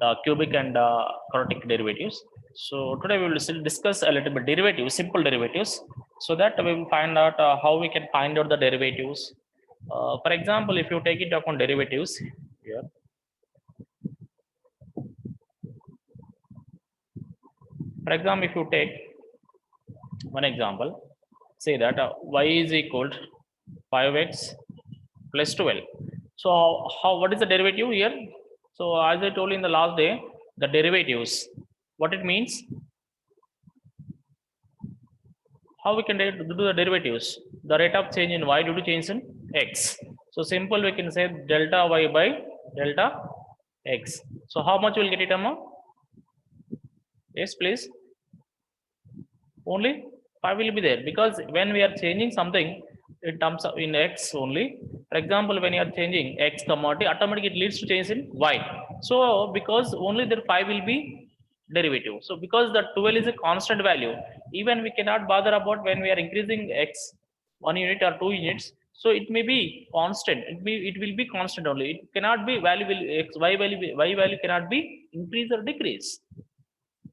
the cubic and quadratic derivatives. So today we will still discuss a little bit derivatives, simple derivatives, so that we will find out how we can find out the derivatives. For example, if you take into account derivatives here, for example, if you take one example, say that y is equal to 5x plus 12. So what is the derivative here? So as I told you in the last day, the derivatives, what it means, how we can do the derivatives, the rate of change in y due to change in x. So simple, we can say delta y by delta x. So how much will get it, Amma? Yes, please. Only 5 will be there, because when we are changing something in terms of in x only, for example, when you are changing x commodity, automatically it leads to change in y. So because only there 5 will be derivative. So because the 12 is a constant value, even we cannot bother about when we are increasing x 1 unit or 2 units. So it may be constant. It will be constant only. It cannot be value will x y value cannot be increase or decrease.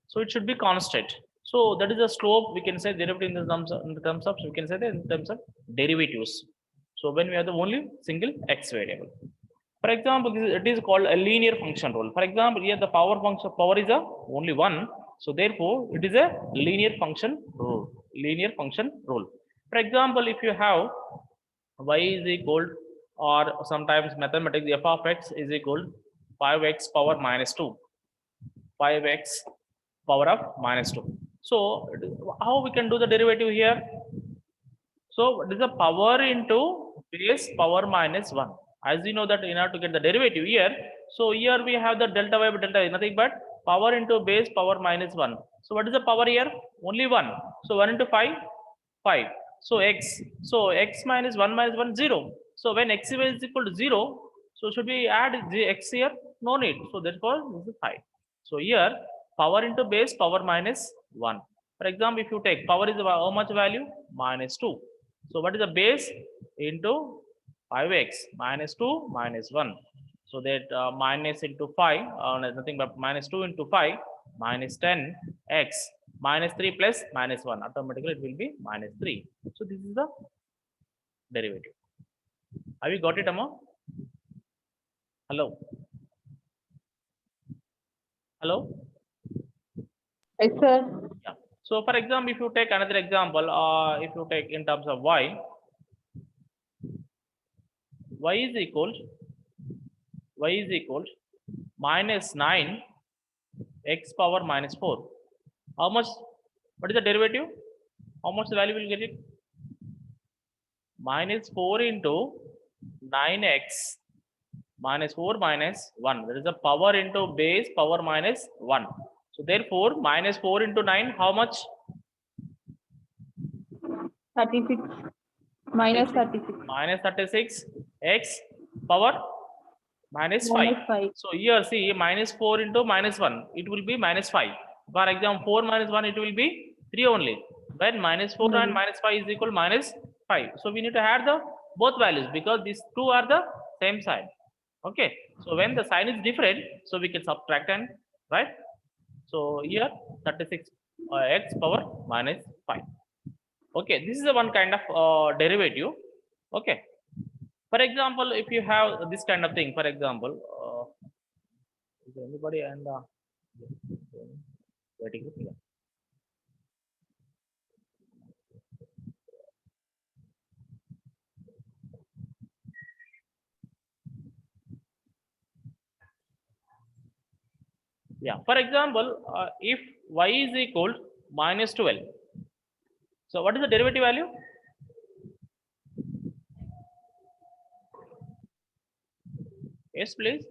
So it should be constant. So that is the slope, we can say derivative in the terms of we can say that in terms of derivatives. So when we have the only single x variable. For example, it is called a linear function rule. For example, here the power is a only one. So therefore, it is a linear function rule. Linear function rule. For example, if you have y is equal, or sometimes mathematics f of x is equal 5x power minus 2. 5x power of minus 2. So how we can do the derivative here? So it is a power into base power minus 1. As you know that in order to get the derivative here, so here we have the delta y by delta y, nothing but power into base power minus 1. So what is the power here? Only 1. So 1 into 5, 5. So x minus 1, 0. So when x is equal to 0, so should we add x here? No need. So therefore this is 5. So here power into base power minus 1. For example, if you take power is how much value? Minus 2. So what is the base? Into 5x minus 2 minus 1. So that minus into 5, nothing but minus 2 into 5 minus 10x minus 3 plus minus 1. Automatically it will be minus 3. So this is the derivative. Have you got it, Amma? Hello? Hello? Yes, sir. Yeah. So for example, if you take another example, if you take in terms of y is equal minus 9 x power minus 4. How much? What is the derivative? How much the value will get it? Minus 4 into 9x minus 4 minus 1. That is the power into base power minus 1. So therefore, minus 4 into 9, how much? 36. Minus 36. Minus 36 x power minus 5. Minus 5. So here see minus 4 into minus 1, it will be minus 5. For example, 4 minus 1, it will be 3 only. When minus 4 and minus 5 is equal minus 5. So we need to add the both values, because these two are the same side. Okay. So when the sign is different, so we can subtract and right. So here 36 x power minus 5. Okay, this is the one kind of derivative. Okay. For example, if you have this kind of thing, for example, is there anybody and waiting? Yeah. Yeah. For example, if y is equal to minus 12, so what is the derivative value? Yes, please.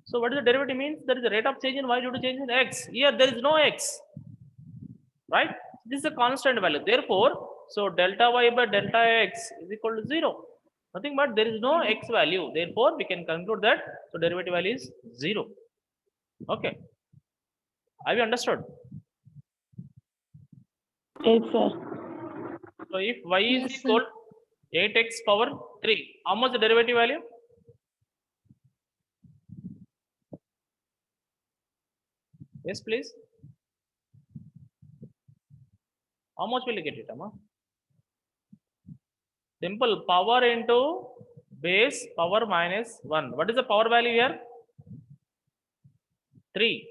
So what is the derivative means? There is a rate of change in y due to change in x. Here there is no x, right? This is a constant value. Therefore, so delta y by delta x is equal to 0. Nothing but there is no x value. Therefore, we can conclude that so derivative value is 0. Okay. Have you understood? Yes, sir. So if y is Yes, equal 8x power 3, how much the derivative value? Yes, please. How much will you get it, Amma? Simple. Power into base power minus 1. What is the power value here? 3.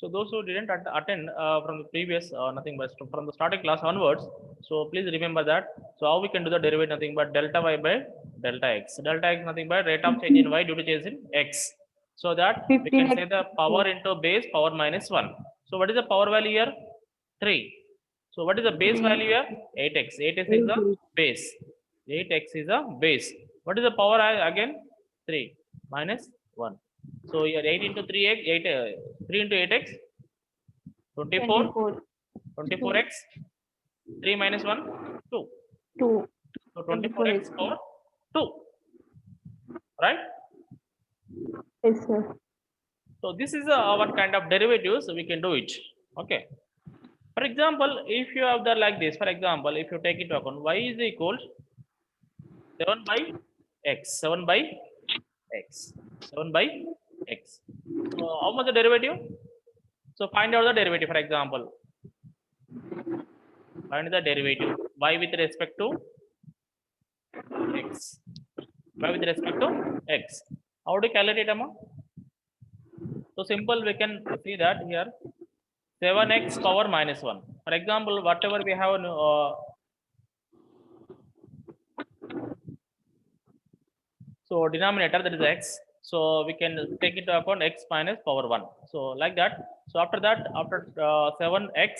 So those who didn't attend from the previous nothing but from the starting class onwards, so please remember that. So how we can do the derivative? Nothing but delta y by delta x. Delta x nothing but rate of change in y due to change in x. So that we can say the power into base power minus 1. So what is the power value here? 3. So what is the base value here? 8x. 8x is the base. 8x is a base. What is the power again? 3 minus 1. So here 8 into 3x, 3 into 8x, 24, 24x, 3 minus 1, 2. 2. So 24x power 2, right? Yes, sir. So this is our kind of derivatives, we can do it. Okay. For example, if you have the like this, for example, if you take into account y is equal 7 by x, 7 by x, 7 by x. So how much the derivative? So find out the derivative, for example. Find the derivative y with respect to x. Y with respect to x. How to calculate it, Amma? So simple, we can see that here 7x power minus 1. For example, whatever we have so denominator, that is x. So we can take into account x minus power 1. So like that. So after that, after 7x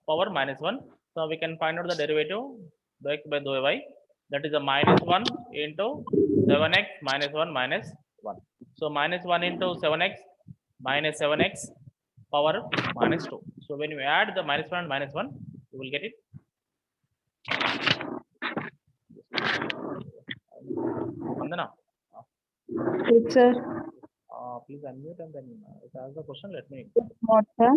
power minus 1. So we can find out the derivative by y. That is a minus 1 into 7x minus 1 minus 1. So minus 1 into 7x minus 7x power minus 2. So when you add the minus 1 and minus 1, you will get it. Vandana, Yes, sir. please unmute and then if I ask the question, let me. What, sir?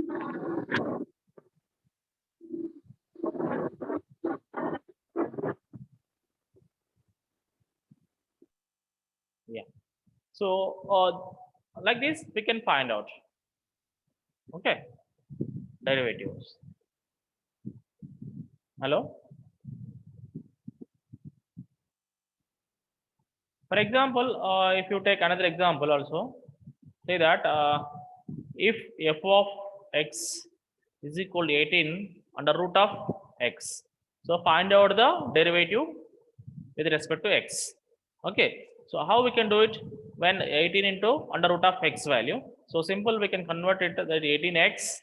Yeah. So like this, we can find out. Okay. Derivatives. Hello. For example, if you take another example also, say that if f of x is equal to 18 under root of x. So find out the derivative with respect to x. Okay. So how we can do it when 18 into under root of x value? So simple, we can convert it to that 18x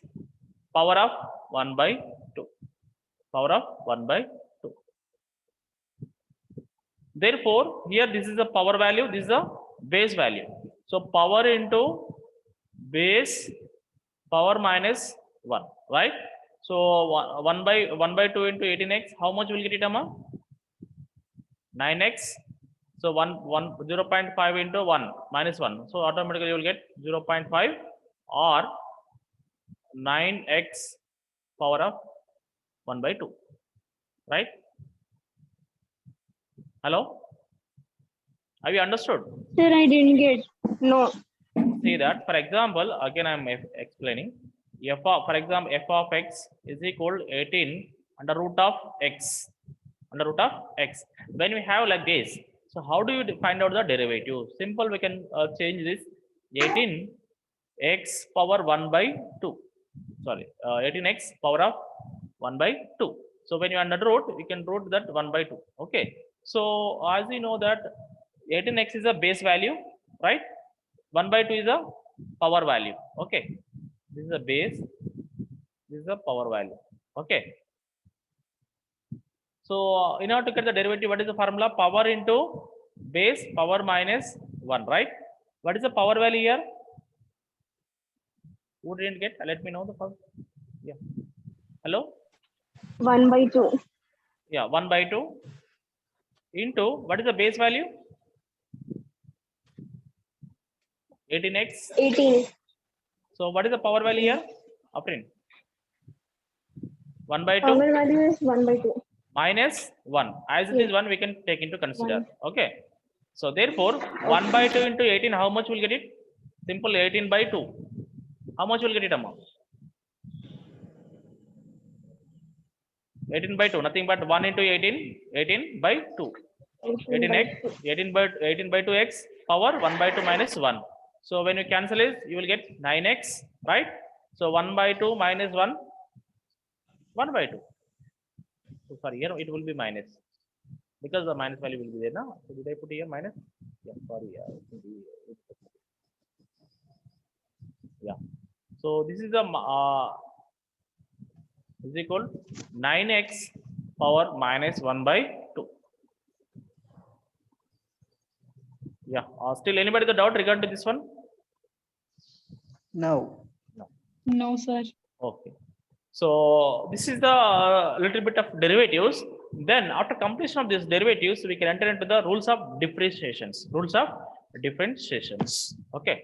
power of 1 by 2. Power of 1 by 2. Therefore, here this is the power value, this is the base value. So power into base power minus 1, right? So 1 by 2 into 18x, how much will get it, Amma? 9x. So 0.5 into 1 minus 1. So automatically you will get 0.5 or 9x power of 1 by 2, right? Hello? Have you understood? Sir, I didn't get. No. See that, for example, again I am explaining. For example, f of x is equal to 18 under root of x. Under root of x. When we have like this, so how do you find out the derivative? Simple, we can change this 18x power 1 by 2. Sorry, 18x power of 1 by 2. So when you under root, you can root that 1 by 2. Okay. So as you know that 18x is a base value, right? 1 by 2 is a power value. Okay. This is a base. This is a power value. Okay. So in order to get the derivative, what is the formula? Power into base power minus 1, right? What is the power value here? Who didn't get? Let me know the first. Yeah. Hello? 1 by 2. Yeah, 1 by 2 into what is the base value? 18x. 18. So what is the power value here? Uprin. 1 by 2. Power value is 1 by 2. Minus 1. As it is 1, we can take into consider. Okay. So therefore, 1 by 2 into 18, how much will get it? Simple, 18 by 2. How much will get it, Amma? 18 by 2, nothing but 1 into 18, 18 by 2. 18x, 18 by 2x power 1 by 2 minus 1. So when you cancel it, you will get 9x, right? So 1 by 2 minus 1, 1 by 2. So sorry, here it will be minus. Because the minus value will be there now. So did I put here minus? Yeah, sorry. Yeah. So this is the is equal 9x power minus 1 by 2. Yeah. Still anybody the doubt regarding to this one? No. No, sir. Okay. So this is the little bit of derivatives. Then after completion of these derivatives, we can enter into the rules of differentiations. Rules of differentiations. Okay.